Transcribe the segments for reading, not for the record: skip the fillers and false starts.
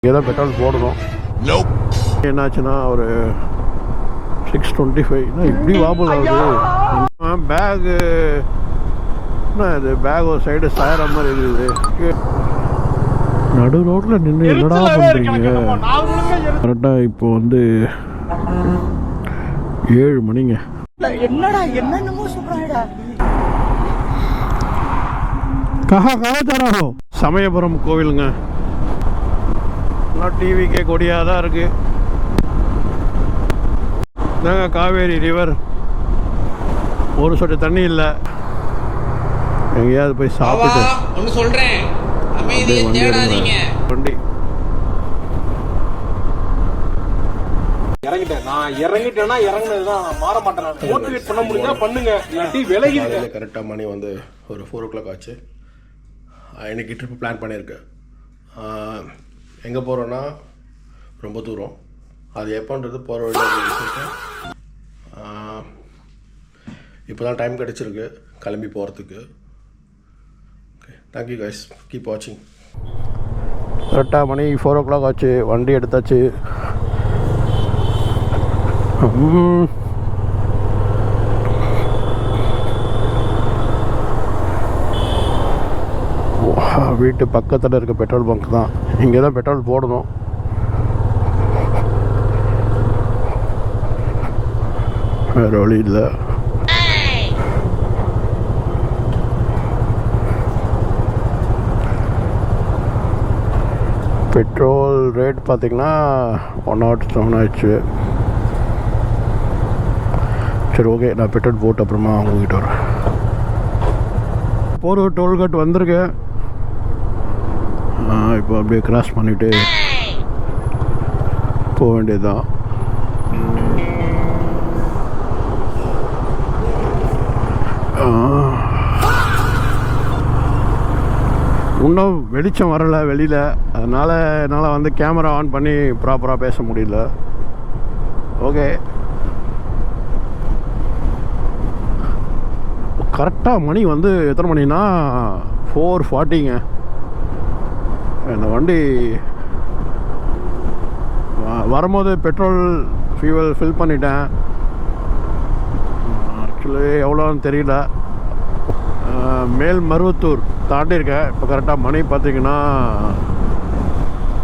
ஏதோ பெட்ரோல் போடணும். என்னாச்சுன்னா ஒரு 6:25 இப்படி வாபல் ஆகுது. பேகு என்ன இது, பேக் ஒரு சைடு சாயிற மாதிரி இருக்குது. நடு ரோட்டில் நின்று என்னடா பண்ணுறீங்க? கரெக்டாக இப்போ வந்து 7 மணிங்க. என்னடா என்னென்னமோ சொல்றாங்கடா. கஹா சமயபுரம் கோவிலுங்க. டிவிக்கே கொடியாக தான் இருக்கு. இதாங்க காவேரி ரிவர். ஒரு சொட்டு தண்ணி இல்லை. எங்கேயாவது போய் சாப்பிட்டு ஒன்று சொல்கிறேன், அமைதியை தேடாதீங்க. வண்டி இறங்கிட்டேன். நான் இறங்கிட்டேன்னா இறங்கினதுதான், மாற மாட்டேன். நான் மோட்டிவேட் பண்ண முடிஞ்சா பண்ணுங்க, இல்லாட்டி விலகி. கரெக்டாக மணி வந்து ஒரு 4 o'clock ஆச்சு. இன்னைக்கு ட்ரிப்பு பிளான் பண்ணியிருக்கேன். எங்கே போகிறோன்னா ரொம்ப தூரம். அது எப்போன்றது போகிற வழியில் இப்போ தான் டைம் கிடச்சிருக்கு கிளம்பி போகிறதுக்கு. ஓகே, தேங்க்யூ கைஸ், கீப் வாட்சிங். கரெக்டாக மணி 4 o'clock ஆச்சு. வண்டி எடுத்தாச்சு. வீட்டு பக்கத்தில் இருக்க பெட்ரோல் பங்க் தான். இங்கே தான் பெட்ரோல் போடணும். வேறு வழி இல்லை. பெட்ரோல் ரேட் பார்த்திங்கன்னா 107 ஆயிடுச்சு. சரி, ஓகே, நான் பெட்ரோல் போட்டு அப்புறமா உங்ககிட்ட வரேன். போகிற டோல்கேட் வந்திருக்கேன். இப்போ அப்படியே கிராஸ் பண்ணிவிட்டு போக வேண்டியதுதான். இன்னும் வெளிச்சம் வரலை வெளியில். அதனால் என்னால் வந்து கேமரா ஆன் பண்ணி ப்ராப்பராக பேச முடியல. ஓகே, கரெக்டாக மணி வந்து எத்தனை மணினா 4:40ங்க. இந்த வண்டி வரும்போது பெட்ரோல் ஃபியூவல் ஃபில் பண்ணிட்டேன். ஆக்சுவலி எவ்வளோன்னு தெரியல. மேல்மருவத்தூர் தாண்டியிருக்கேன். இப்போ கரெக்டாக மணி பார்த்திங்கன்னா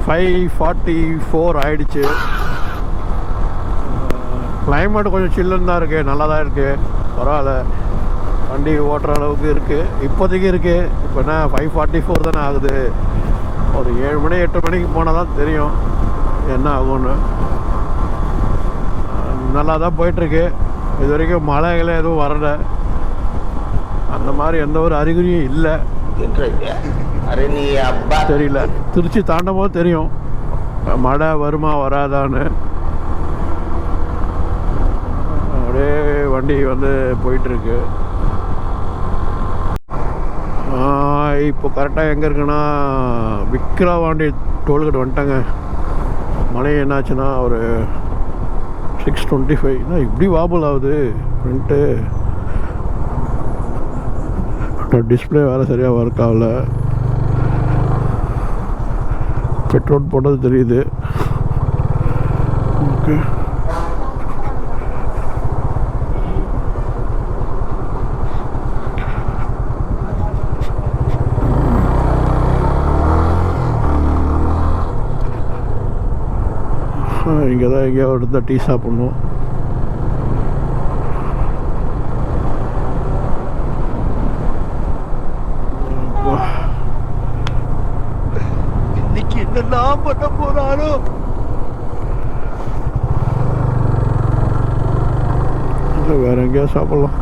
5:44 ஆகிடுச்சு. கிளைமேட் கொஞ்சம் சில்லுன்னு தான் இருக்குது, நல்லா தான் இருக்குது, பரவாயில்ல. வண்டி ஓட்டுற அளவுக்கு இருக்குது இப்போதைக்கு இருக்குது. இப்போ என்ன 5:44 தானே ஆகுது. ஒரு 7 மணி 8 மணிக்கு போனால் தான் தெரியும் என்ன ஆகும்னு. நல்லா தான் போயிட்டுருக்கு. இது வரைக்கும் மழைகளை எதுவும் வரலை. அந்த மாதிரி எந்த ஒரு அறிகுறியும் இல்லை. தெரியல, திருச்சி தாண்டும் போது தெரியும் மழை வருமா வராதான்னு. அப்படியே வண்டி வந்து போயிட்டுருக்கு. இப்போ கரெக்டாக எங்கே இருக்குன்னா விக்கிரவாண்டி டோல்கேட் வந்துட்டாங்க. மழை என்னாச்சுன்னா ஒரு 6:25 இப்படி வாபல் ஆகுது. ஃப்ரண்ட்டு டிஸ்பிளே வேறு சரியாக ஒர்க் ஆகல. பெட்ரோல் போட்டது தெரியுது. ஓகே, இங்கே தான் எங்கேயாவது எடுத்தால் டீ சாப்பிட்ணும். இன்னைக்கு என்னெல்லாம் பண்ண போறாரோ. வேற எங்கேயாவது சாப்பிடலாம்.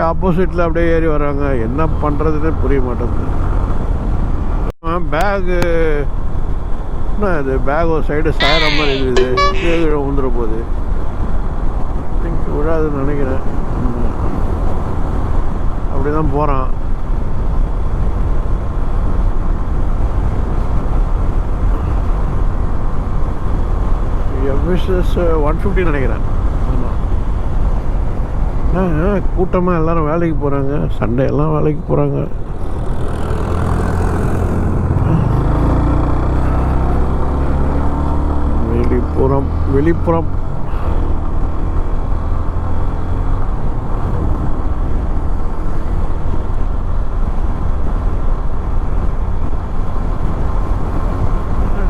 ஆப்போசிட்டில் அப்படியே ஏறி வராங்க. என்ன பண்ணுறதுன்னு புரிய மாட்டேங்குது. பேகு என்ன இது, பேக் ஒரு சைடு சாயிற மாதிரி இருக்குது. கீழே ஊந்துட போகுது. விழாதுன்னு நினைக்கிறேன். அப்படி தான் போகிறான். எஃப்எஸ்எஸ் 150 நினைக்கிறேன். ஆமாம், கூட்டமாக எல்லாரும் வேலைக்கு போகிறாங்க, சண்டே எல்லாம் வேலைக்கு போகிறாங்க. வெளிப்புறம்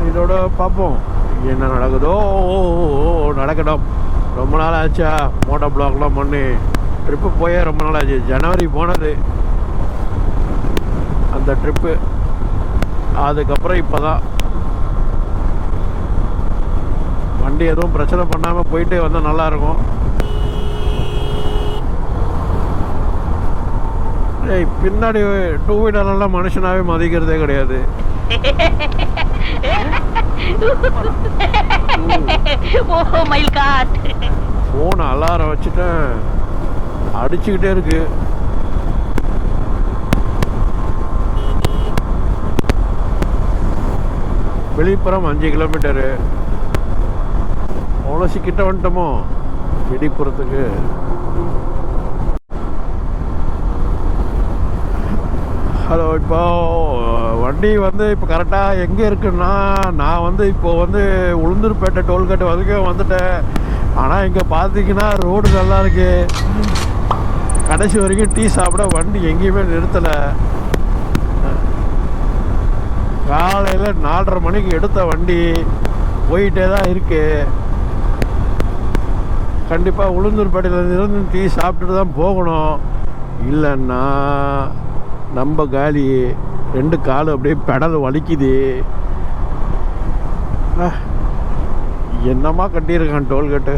இதோட பார்ப்போம் என்ன நடக்குதோ நடக்கட்டும். ரொம்ப நாள் ஆச்சா மோட்டோ பிளாக்லாம் பண்ணி. ட்ரிப்பு போயே ரொம்ப நாள் ஆச்சு. ஜனவரி போனது அந்த ட்ரிப்பு. அதுக்கப்புறம் இப்போ தான் வண்டி எதுவும் பிரச்சனை பண்ணாமல் போயிட்டே வந்தால் நல்லாயிருக்கும். பின்னாடி டூ வீலர்லாம் மனுஷனாவே மதிக்கிறதே கிடையாது. ஃபோன் அலாரம் வச்சுட்டேன், அடிச்சுக்கிட்டே இருக்கு. வெளிப்புறம் 5 கிலோமீட்டரு. அவ்வளோ கிட்ட வந்துட்டோமோ வெளிப்புறத்துக்கு. ஹலோ, இப்போ வண்டி வந்து இப்போ கரெக்டாக எங்கே இருக்குன்னா, நான் வந்து இப்போது உளுந்தூர்பேட்டை டோல்கேட் வரைக்கும் வந்துட்டேன். ஆனால் இங்கே பார்த்தீங்கன்னா ரோடு நல்லா இருக்கு. கடைசி வரைக்கும் டீ சாப்பிட வண்டி எங்கேயுமே நிறுத்தலை. காலையில் 4:30 மணிக்கு எடுத்த வண்டி போயிட்டே தான் இருக்கு. கண்டிப்பாக உளுந்தூர்பேட்டையிலேருந்து டீ சாப்பிட்டுட்டு தான் போகணும். இல்லைன்னா நம்ம காலி. 2 கால் அப்படியே பெடல் வலிக்குது. என்னமா கட்டியிருக்கான் டோல்கேட்டு.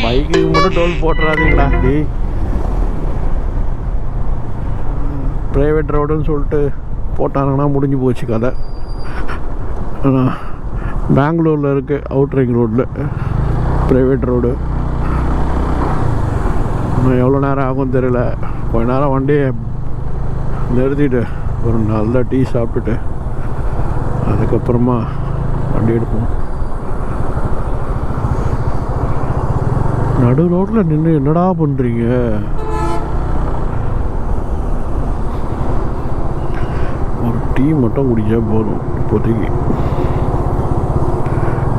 பைக்குக்கு மட்டும் டோல் போட்டுறாதீங்களா டி. ப்ரைவேட் ரோடுன்னு சொல்லிட்டு போட்டாங்கன்னா முடிஞ்சு போச்சு கதை. பெங்களூரில் இருக்குது அவுட்ரிங் ரோட்டில் ப்ரைவேட் ரோடு. இன்னும் எவ்வளோ நேரம் ஆகும் தெரியல. கொஞ்ச நேரம் வண்டியை நிறுத்திட்டு ஒரு நல்ல டீ சாப்பிட்டுட்டு அதுக்கப்புறமா வண்டி எடுப்போம். நடு ரோட்டில் நின்று என்னடா பண்ணுறீங்க? ஒரு டீ மட்டும் குடிச்சா போதும். இப்போதைக்கு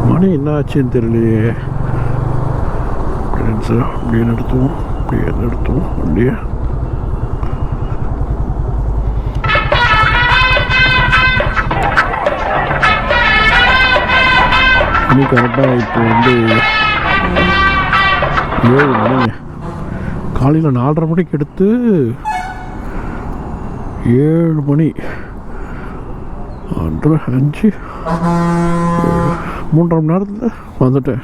மணி என்ன ஆச்சுன்னு தெரியலையே. அப்படியே நிறுத்துவோம், அப்படியே நிறுத்துவோம் வண்டியை. இன்னும் கரெக்டாக இப்போ 7 மணிங்க. காலையில் 4:30 மணிக்கு எடுத்து 7 மணி 5 3.5 மணி நேரத்தில் வந்துட்டேன்.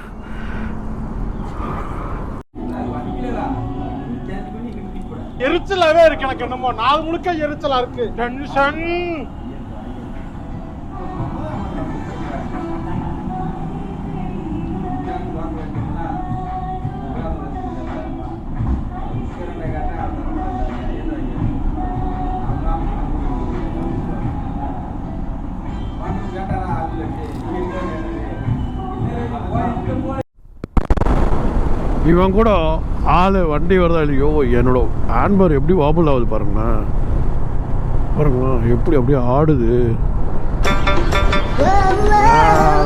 எரிச்சலாவே இருக்கு எனக்கு. என்னமோ நாள் முழுக்க எரிச்சலா இருக்கு. டென்ஷன். இவன் கூட ஆள் வண்டி வருதா இல்லையோ, என்னோட ஹேண்ட்பார் எப்படி வாபுல் ஆகுது பாருங்களா. எப்படி அப்படியே ஆடுது.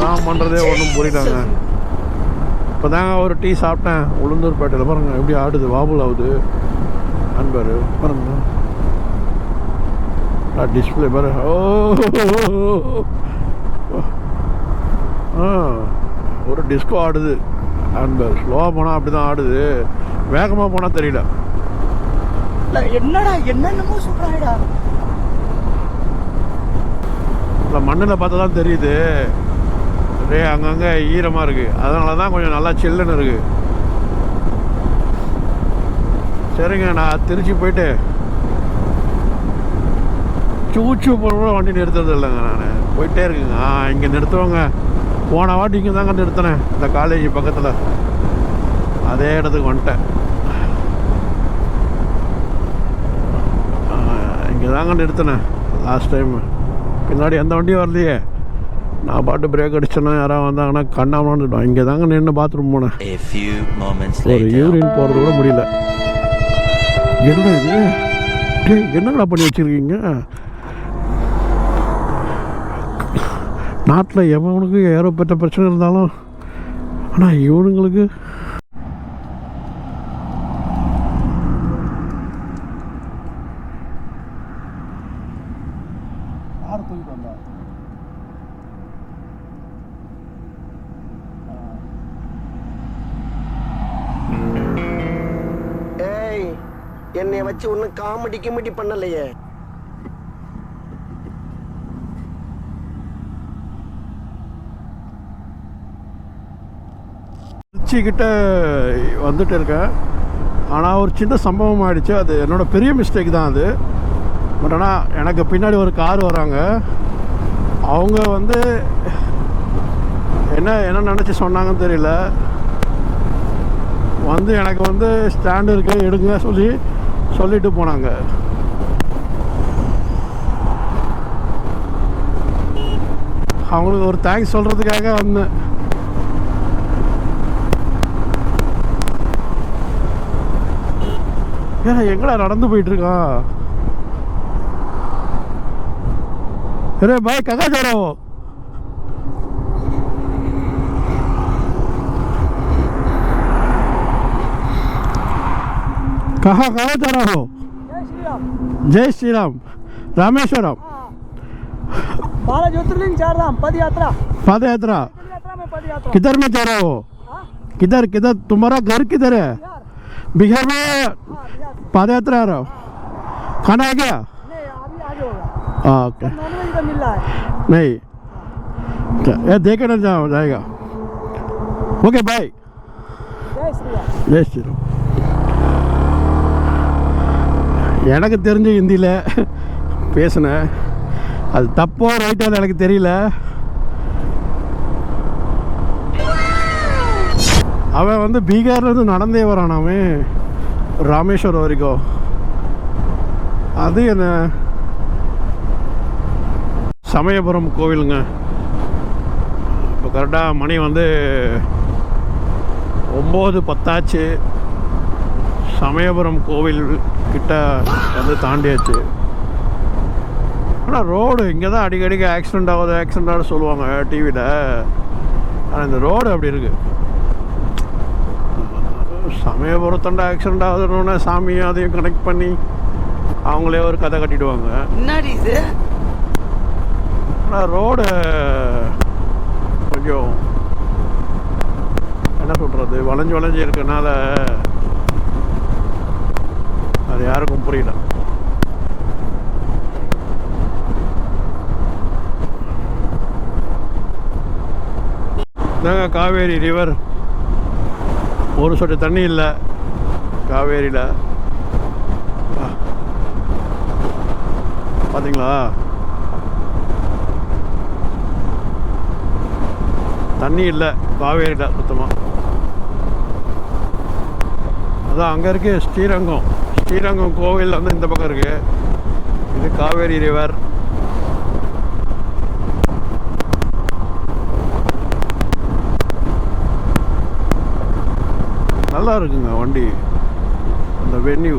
நான் பண்ணுறதே ஒன்றும் புரியலாங்க. இப்போ தாங்க ஒரு டீ சாப்பிட்டேன் உளுந்தூர்பேட்டையில். பாருங்க எப்படி ஆடுது, வாபுல் ஆகுது ஹேண்ட்பார். பாருங்க டிஸ்பிளே பாரு. ஒரு டிஸ்கோ ஆடுது ஹேண்ட்பார். ஸ்லோவாக போனால் அப்படி தான் ஆடுது, வேகமாக போனால் தெரியல. என்னடா என்னென்னமோ சொல்றாடா. இல்லை மண்ணில் பார்த்தா தான் தெரியுது. அப்படியே அங்கங்கே ஈரமாக இருக்குது. அதனால தான் கொஞ்சம் நல்லா சில்லுன்னு இருக்குது. சரிங்க, நான் திருச்சி போயிட்டு சூச்சு போகிற வண்டி நிறுத்துறது இல்லைங்க. நான் போயிட்டே இருக்குங்க. இங்கே நிறுத்துவாங்க. போன வாட்டி இங்கே தாங்க நிறுத்தினேன், இந்த காலேஜ் பக்கத்தில். அதே இடத்துக்கு வந்துட்டேன். இங்கே தாங்க நிறுத்தினேன் லாஸ்ட் டைம். பின்னாடி எந்த வண்டியும் வரலையே. நான் பாட்டு பிரேக் அடிச்சேன்னா யாராவது வந்தாங்கன்னா கண்ணாமலாம் இங்கே தாங்க நின்று பாத்ரூம் போனேன். ஒரு யூரின் போகிறது கூட முடியல. என்ன இது? என்னடா பண்ணி வச்சுருக்கீங்க? நாட்டில் எவனுக்கு ஏகப்பட்ட பிரச்சனை இருந்தாலும் ஆனால் இவனுங்களுக்கு யார் தூக்கிட்டு வந்தா? ஏய், என்னைய வச்சு ஒன்னும் காமெடி கிமெடி பண்ணலையே. திருச்சிக்கிட்ட வந்துட்டு இருக்கேன். ஆனால் ஒரு சின்ன சம்பவம் ஆகிடுச்சு. அது என்னோடய பெரிய மிஸ்டேக் தான் அது. பட் ஆனால் எனக்கு பின்னாடி ஒரு கார் வராங்க. அவங்க வந்து என்ன நினச்சி சொன்னாங்கன்னு தெரியல. வந்து எனக்கு வந்து ஸ்டாண்டு இருக்க எடுங்க சொல்லிட்டு போனாங்க. அவங்களுக்கு ஒரு தேங்க்ஸ் சொல்கிறதுக்காக வந்தேன். ஏன்னா எங்கடா நடந்து போயிட்டு இருக்கான்? अरे भाई कहाँ जा रहे हो? कहाँ जा रहे हो? जय श्री राम। रामेश्वरम। 12 ज्योतिर्लिंग 4 धाम पद यात्रा। पद यात्रा में पद यात्रा। किधर में जा रहे हो? किधर तुम्हारा घर किधर है? बिहार में पद यात्रा आ रहा हो? खाना आ गया? नहीं, अभी आगे होगा। ओके। नॉनवेज का मिल रहा है। नहीं ये देखे ना जाएगा। Okay bye. जय श्री राम। जय श्री राम। எனக்கு தெரிஞ்ச ஹிந்தியில் பேசினேன். அது தப்போ ரைட்டோ எனக்கு தெரியல. அவன் வந்து பீகார்லேருந்து நடந்தே வரான். அவன் ராமேஸ்வரம் வரைக்கும். அது என்ன சமயபுரம் கோவிலுங்க. இப்போ கரெக்டாக மணி வந்து 9:10 சமயபுரம் கோவில் கிட்ட வந்து தாண்டியாச்சு. ஆனால் ரோடு இங்கே தான் அடிக்கடிக்கு ஆக்சிடெண்ட் ஆகுது சொல்லுவாங்க டிவியில். ஆனால் இந்த ரோடு அப்படி இருக்குது. சமயபுரத்தாண்ட ஆக்சிடெண்ட் ஆகுதுன்னு சாமியும் அதையும் கனெக்ட் பண்ணி அவங்களே ஒரு கதை கட்டிடுவாங்க. என்னடி இது? ஆனால் ரோடு கொஞ்சம் என்ன சொல்கிறது, வளைஞ்சு இருக்கனால அது யாருக்கும் புரியல. இதாங்க காவேரி ரிவர். ஒரு சொட்டு தண்ணி இல்லை காவேரியில். பார்த்தீங்களா? தண்ணி இல்லை காவேரியில் சுத்தமாக. அதான் அங்கே இருக்குது ஸ்ரீரங்கம் கோவில் வந்து இந்த பக்கம் இருக்குது. இது காவேரி ரிவர். நல்லா இருக்குங்க வண்டி. அந்த வென்யூ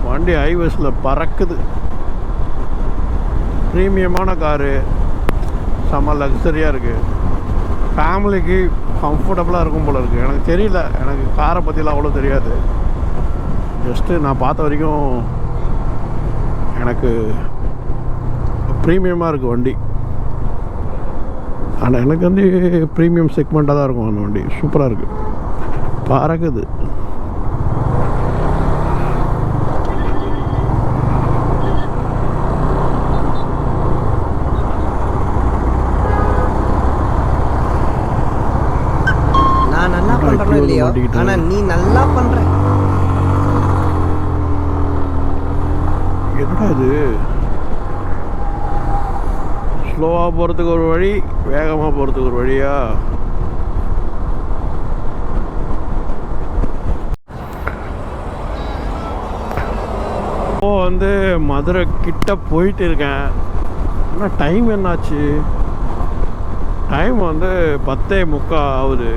வண்டி ஹைவேஸில் பறக்குது. ப்ரீமியமான காரு, செம்ம லக்ஸரியாக இருக்குது. ஃபேமிலிக்கு கம்ஃபர்டபுளாக இருக்கும் போல் இருக்குது. எனக்கு தெரியல, எனக்கு காரை பற்றிலாம் அவ்வளோ தெரியாது. ஜஸ்ட்டு நான் பார்த்த வரைக்கும் எனக்கு ப்ரீமியமாக இருக்குது வண்டி. ஆனால் எனக்கு வந்து ப்ரீமியம் செக்மெண்ட்டாக தான் இருக்கும் அந்த வண்டி. சூப்பராக இருக்குது, பறக்குது. நான் நல்லா பண்றேன் இல்லையோ, ஆனா நீ நல்லா பண்ற. என்னடா இது? ஸ்லோவாக போகிறதுக்கு ஒரு வழி, வேகமாக போகிறதுக்கு ஒரு வழியா? இப்போ வந்து மதுரை கிட்ட போயிட்டு இருக்கேன். ஆனால் டைம் என்னாச்சு? டைம் வந்து 10:45 ஆகுது.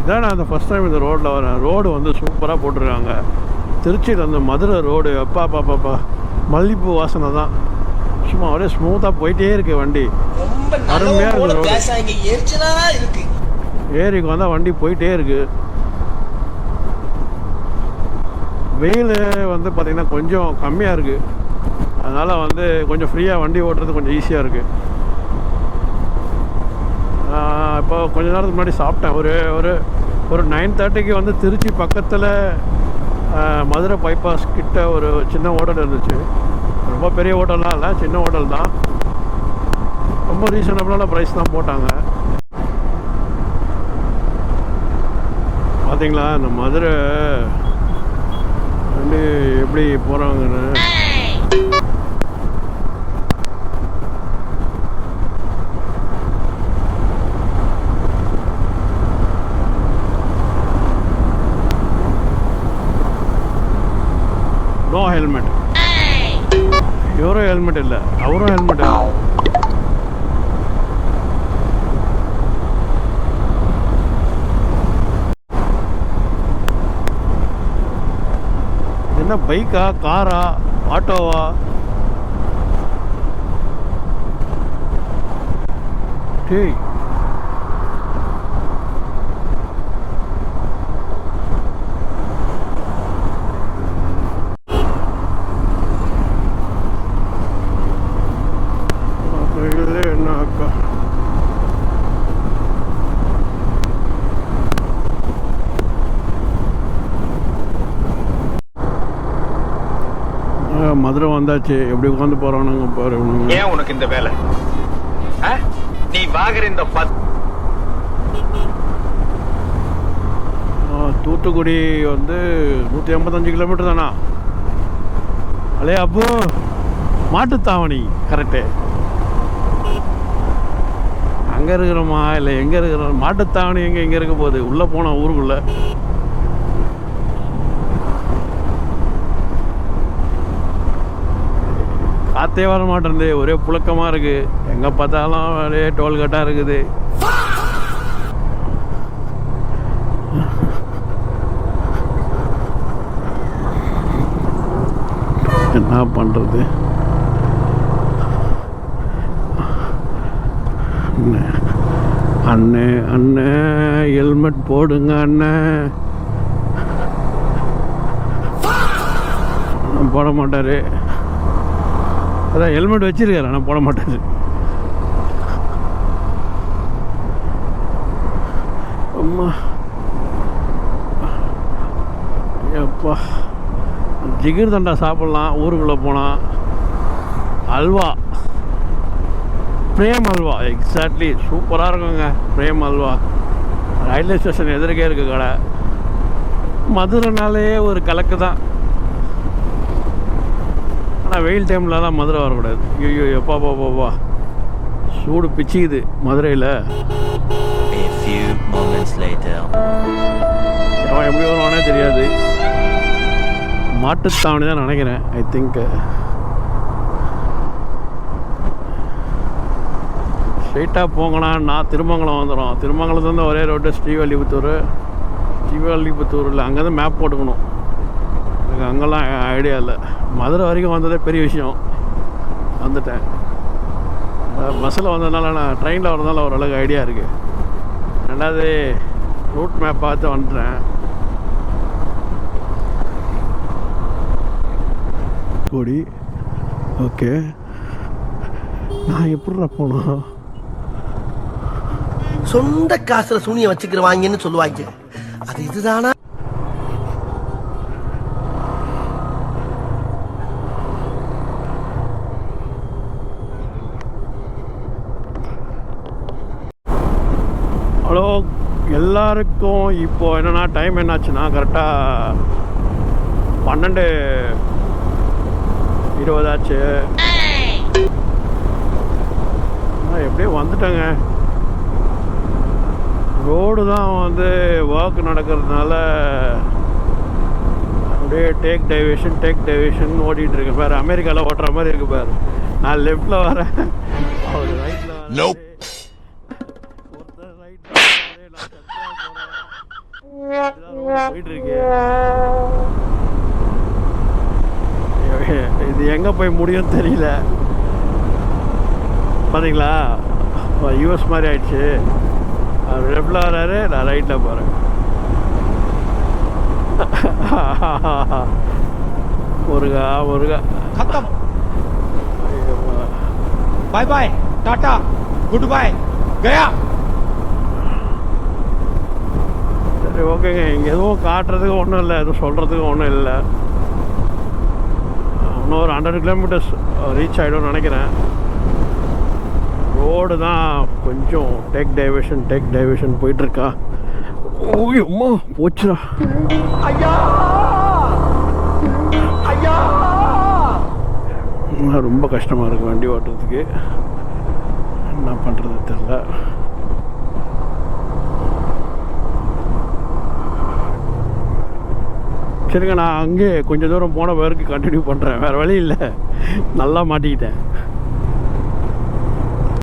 இதான் நான் அந்த ஃபஸ்ட் டைம் இந்த ரோட்டில் வரேன். ரோடு வந்து சூப்பராக போட்டிருக்காங்க. திருச்சியில் வந்து மதுரை ரோடு அப்பா மல்லிப்பூ வாசனை தான். சும்மா அப்படியே ஸ்மூத்தாக போயிட்டே இருக்கு வண்டி. அருமையாக இருக்குது ரோடு. ஏரிக்கு வந்தால் வண்டி போயிட்டே இருக்கு. வெயில் வந்து பார்த்திங்கன்னா கொஞ்சம் கம்மியாக இருக்குது. அதனால் வந்து கொஞ்சம் ஃப்ரீயாக வண்டி ஓட்டுறது கொஞ்சம் ஈஸியாக இருக்குது. இப்போ கொஞ்ச நேரத்துக்கு முன்னாடி சாப்பிட்டேன். ஒரு 9:30க்கு வந்து திருச்சி பக்கத்தில் மதுரை பைபாஸ் கிட்ட ஒரு சின்ன ஹோட்டல் இருந்துச்சு. ரொம்ப பெரிய ஹோட்டல்லாம் இல்லை, சின்ன ஹோட்டல் தான். ரொம்ப ரீசனபிளான ப்ரைஸ் தான் போட்டாங்க. பார்த்தீங்களா இந்த மதுரை வந்து எப்படி போகிறாங்கன்னு. No helmet. இவரும் ஹெல்மெட் இல்லை, அவரும் ஹெல்மெட் இல்லை. என்ன பைக்கா, காரா, ஆட்டோவா? டேய் என்னக்கா மதுரை வந்தாச்சு. எப்படி உட்காந்து போறானுங்க பாரு. ஏன் உனக்கு இந்த வேலை? நீ வாங்குற இந்த தூத்துக்குடி வந்து 185 கிலோமீட்டர் தானா? அலே அப்போ மாட்டுத்தாவணி கரெக்டு. அங்கே இருக்கிறோமா இல்லை எங்கே இருக்கிறோம்? மாட்டுத்தாவணி எங்கே இருக்க போகுது? உள்ளே போனோம் ஊருக்குள்ளே. காற்றே வர மாட்டேங்குது, ஒரே புழக்கமாக இருக்குது. எங்கே பார்த்தாலும் ஒரே டோல்கட்டாக இருக்குது. என்ன பண்ணுறது? அண்ணே அண்ணே ஹெல்மெட் போடுங்க அண்ணே. போட மாட்டார். அதான் ஹெல்மெட் வச்சிருக்காரு ஆனால் போட மாட்டார். அம்மா எப்பா ஜிகிர் தண்டா சாப்பிட்லாம் ஊருக்குள்ளே போனால். அல்வா, பிரேம் அல்வா, எக்ஸாக்ட்லி சூப்பராக இருக்குங்க பிரேம் அல்வா. ரயில்வே ஸ்டேஷன் எதிர்க்கே இருக்குது கடை. மதுரைனாலே ஒரு கலக்கு தான். ஆனால் வெயில் டைமில் தான் மதுரை வரக்கூடாது. ஐயோ எப்பா பாப்பா சூடு பிச்சுக்குது மதுரையில். அவன் எப்படி வருவானே தெரியாது. மாட்டுத்தாவணி தான் நினைக்கிறேன். ஐ திங்க் ஸ்ட்ரெயிட்டாக போங்கண்ணா திருமங்கலம் வந்துடும். திருமங்கலத்துலேருந்து ஒரே ரோட்டு ஸ்ரீவல்லிபுத்தூர். ஸ்ரீவல்லிபுத்தூரில் அங்கே தான் மேப் போட்டுக்கணும். எனக்கு அங்கெல்லாம் ஐடியா இல்லை. மதுரை வரைக்கும் வந்ததே பெரிய விஷயம். வந்துட்டேன். பஸ்ஸில் வந்ததுனால நான் ட்ரெயினில் வரதுனால ஓரளவுக்கு ஐடியா இருக்குது. ரெண்டாவது ரூட் மேப் பார்த்து வந்துட்டேன். கோடி ஓகே. நான் எப்படிடா போனோம்? சொந்த காசுல சூனியம் வச்சுக்கிறவாங்கன்னு சொல்லுவாங்க. அது இதுதானா? ஹலோ எல்லாருக்கும். இப்போது என்னென்னா டைம் என்னாச்சுன்னா கரெக்டாக 12:20 ஆச்சு. எப்படியே வந்துட்டேங்க. ரோடு தான் வந்து ஒர்க் நடக்கிறதுனால அப்படியே டேக் டைவேஷன் ஓடிட்டுருக்கு. பாரு அமெரிக்காவில் ஓட்டுற மாதிரி இருக்குது பாரு. நான் லெஃப்டில் வரேன், அவர் ரைட்டில் வரேன். ஒருத்தர் ரைட்டில் வரேன், நான் சென்ட்ரல் போயிட்டு இருக்கேன். இது எங்கே போய் முடியும்னு தெரியல. பார்த்தீங்களா, யூஎஸ் மாதிரி ஆயிடுச்சு. அவர் லெஃப்டில் வராரு, நான் ரைட்டில் போகிறேன். முருகா முருகா. खत्म. Bye bye, tata, good bye, गया. சரி ஓகேங்க, இங்கே எதுவும் காட்டுறதுக்கு ஒன்றும் இல்லை, எதுவும் சொல்கிறதுக்கு ஒன்றும் இல்லை. இன்னும் ஒரு 100 கிலோமீட்டர்ஸ் ரீச் ஆகிடும்னு நினைக்கிறேன். ரோடு தான் கொஞ்சம் டேக் டைவர்ஷன் போயிட்டுருக்கா. ஓய் அம்மா போச்சுடா. ரொம்ப கஷ்டமாக இருக்குது வண்டி ஓட்டுறதுக்கு. என்ன பண்ணுறது தெரியல. சரிங்க, நான் அங்கே கொஞ்சம் தூரம் போன பிறகு கண்டினியூ பண்ணுறேன். வேறு வழி இல்லை, நல்லா மாட்டிக்கிட்டேன்.